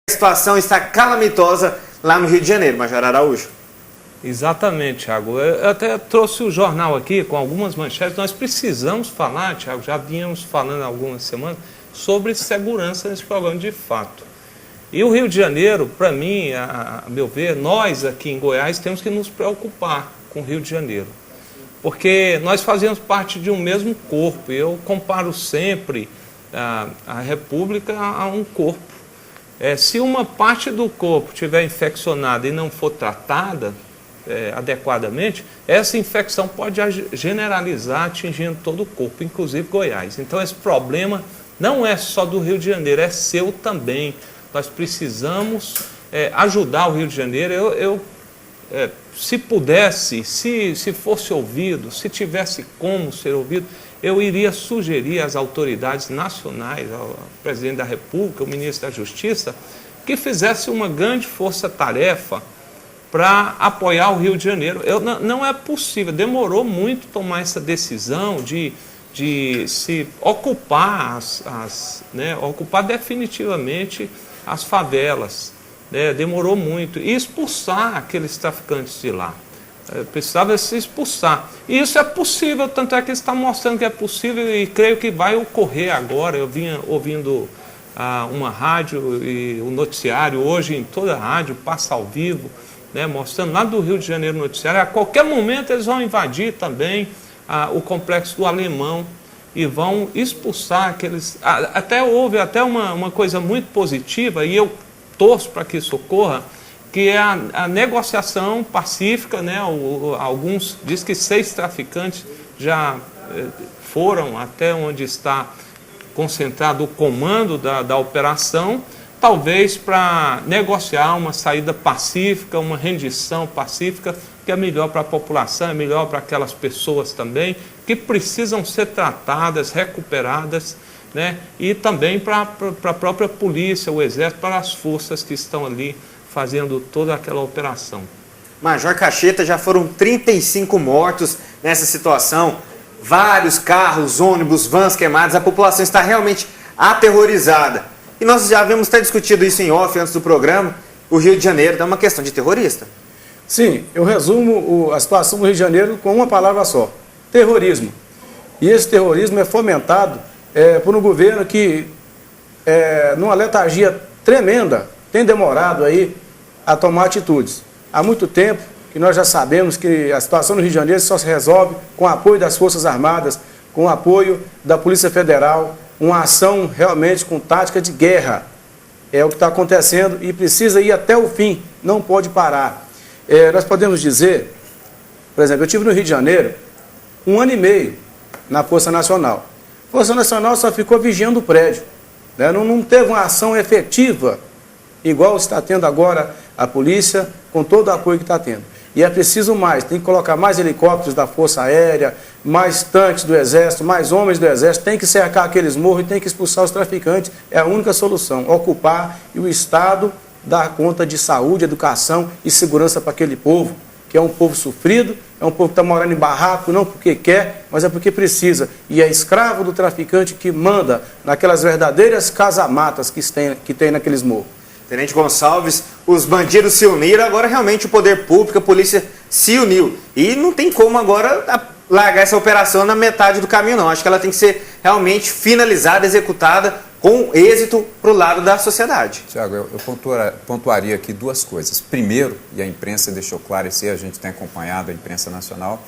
A situação está calamitosa lá no Rio de Janeiro, Major Araújo. Exatamente, Thiago. Eu até trouxe o jornal aqui com algumas manchetes. Nós precisamos falar, Thiago, já vínhamos falando há algumas semanas, sobre segurança nesse programa de fato. E o Rio de Janeiro, para mim, a meu ver, nós aqui em Goiás temos que nos preocupar com o Rio de Janeiro. Porque nós fazemos parte de um mesmo corpo. Eu comparo sempre a República a um corpo. Se uma parte do corpo estiver infeccionada e não for tratada adequadamente, essa infecção pode generalizar, atingindo todo o corpo, inclusive Goiás. Então esse problema não é só do Rio de Janeiro, é seu também. Nós precisamos ajudar o Rio de Janeiro. Se pudesse, se fosse ouvido, se tivesse como ser ouvido, eu iria sugerir às autoridades nacionais, ao presidente da República, ao ministro da Justiça, que fizesse uma grande força-tarefa para apoiar o Rio de Janeiro. Não é possível, demorou muito tomar essa decisão de se ocupar, ocupar definitivamente as favelas. Demorou muito. E expulsar aqueles traficantes de lá. Precisava se expulsar. E isso é possível, tanto é que eles estão mostrando que é possível e creio que vai ocorrer agora. Eu vinha ouvindo uma rádio e o noticiário hoje em toda a rádio, passa ao vivo, mostrando lá do Rio de Janeiro o noticiário. A qualquer momento eles vão invadir também o complexo do Alemão e vão expulsar aqueles... Houve uma coisa muito positiva e eu torço para que isso ocorra, que é a negociação pacífica, alguns dizem que 6 traficantes já foram até onde está concentrado o comando da operação, talvez para negociar uma saída pacífica, uma rendição pacífica, que é melhor para a população, é melhor para aquelas pessoas também, que precisam ser tratadas, recuperadas, e também para a própria polícia, o exército, para as forças que estão ali fazendo toda aquela operação. Major Cacheta, já foram 35 mortos nessa situação, vários carros, ônibus, vans queimados, a população está realmente aterrorizada. E nós já havíamos até discutido isso em off antes do programa, o Rio de Janeiro é uma questão de terrorista. Sim, eu resumo a situação do Rio de Janeiro com uma palavra só, terrorismo. E esse terrorismo é fomentado por um governo que, numa letargia tremenda, tem demorado aí a tomar atitudes. Há muito tempo que nós já sabemos que a situação no Rio de Janeiro só se resolve com o apoio das Forças Armadas, com o apoio da Polícia Federal, uma ação realmente com tática de guerra. É o que está acontecendo e precisa ir até o fim, não pode parar. Nós podemos dizer, por exemplo, eu estive no Rio de Janeiro 1 ano e meio na Força Nacional. A Força Nacional só ficou vigiando o prédio, não teve uma ação efetiva, igual está tendo agora a polícia, com todo o apoio que está tendo. E é preciso mais, tem que colocar mais helicópteros da Força Aérea, mais tanques do Exército, mais homens do Exército, tem que cercar aqueles morros e tem que expulsar os traficantes, é a única solução, ocupar e o Estado dar conta de saúde, educação e segurança para aquele povo, que é um povo sofrido, é um povo que está morando em barraco, não porque quer, mas é porque precisa. E é escravo do traficante que manda naquelas verdadeiras casamatas que tem naqueles morros. Tenente Gonçalves, os bandidos se uniram, agora realmente o poder público, a polícia se uniu. E não tem como agora largar essa operação na metade do caminho, não. Acho que ela tem que ser realmente finalizada, executada com êxito para o lado da sociedade. Tiago, eu pontuaria aqui 2 coisas. Primeiro, e a imprensa deixou claro isso, a gente tem acompanhado a imprensa nacional,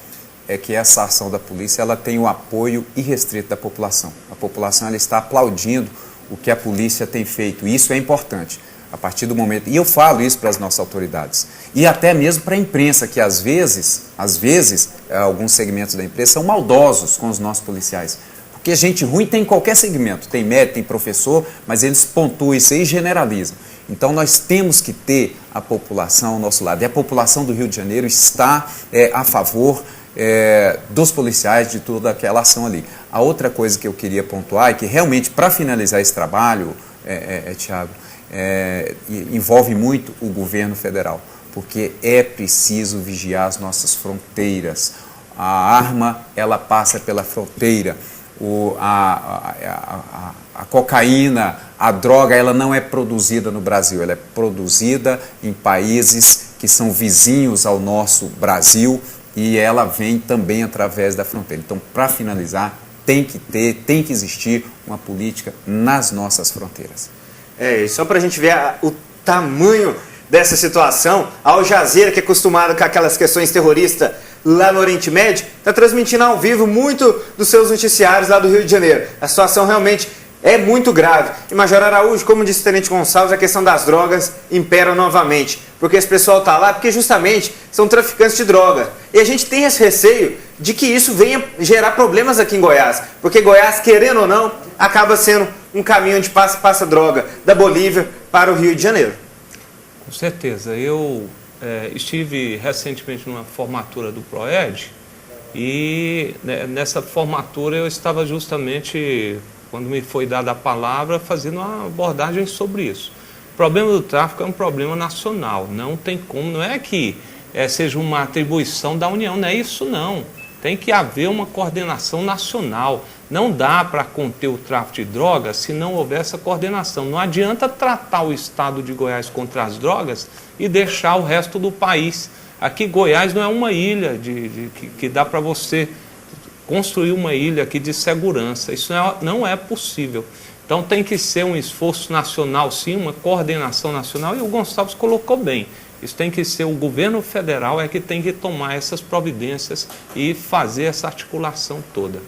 é que essa ação da polícia ela tem o apoio irrestrito da população. A população ela está aplaudindo o que a polícia tem feito, e isso é importante. A partir do momento, e eu falo isso para as nossas autoridades, e até mesmo para a imprensa, que às vezes, alguns segmentos da imprensa são maldosos com os nossos policiais. Porque gente ruim tem em qualquer segmento, tem médico, tem professor, mas eles pontuam isso aí e generalizam. Então nós temos que ter a população ao nosso lado, e a população do Rio de Janeiro está a favor dos policiais, de toda aquela ação ali. A outra coisa que eu queria pontuar é que realmente para finalizar esse trabalho, Thiago, envolve muito o governo federal, porque é preciso vigiar as nossas fronteiras. A arma, ela passa pela fronteira. A cocaína, a droga, ela não é produzida no Brasil, ela é produzida em países que são vizinhos ao nosso Brasil e ela vem também através da fronteira. Então, para finalizar, tem que existir uma política nas nossas fronteiras. E só para a gente ver o tamanho dessa situação, a Al Jazeera, que é acostumada com aquelas questões terroristas lá no Oriente Médio, está transmitindo ao vivo muito dos seus noticiários lá do Rio de Janeiro. A situação realmente é muito grave. E Major Araújo, como disse o Tenente Gonçalves, a questão das drogas impera novamente. Porque esse pessoal está lá porque justamente são traficantes de droga. E a gente tem esse receio de que isso venha gerar problemas aqui em Goiás. Porque Goiás, querendo ou não, acaba sendo um caminho onde passa droga da Bolívia para o Rio de Janeiro. Com certeza. Eu estive recentemente numa formatura do PROED e nessa formatura eu estava justamente, quando me foi dada a palavra, fazendo uma abordagem sobre isso. O problema do tráfico é um problema nacional, não tem como, não é que seja uma atribuição da União, não é isso não. Tem que haver uma coordenação nacional. Não dá para conter o tráfico de drogas se não houver essa coordenação. Não adianta tratar o estado de Goiás contra as drogas e deixar o resto do país. Aqui Goiás não é uma ilha que dá para você construir uma ilha aqui de segurança. Isso não é possível. Então tem que ser um esforço nacional, sim, uma coordenação nacional, e o Gonçalves colocou bem. Isso tem que ser o governo federal que tem que tomar essas providências e fazer essa articulação toda.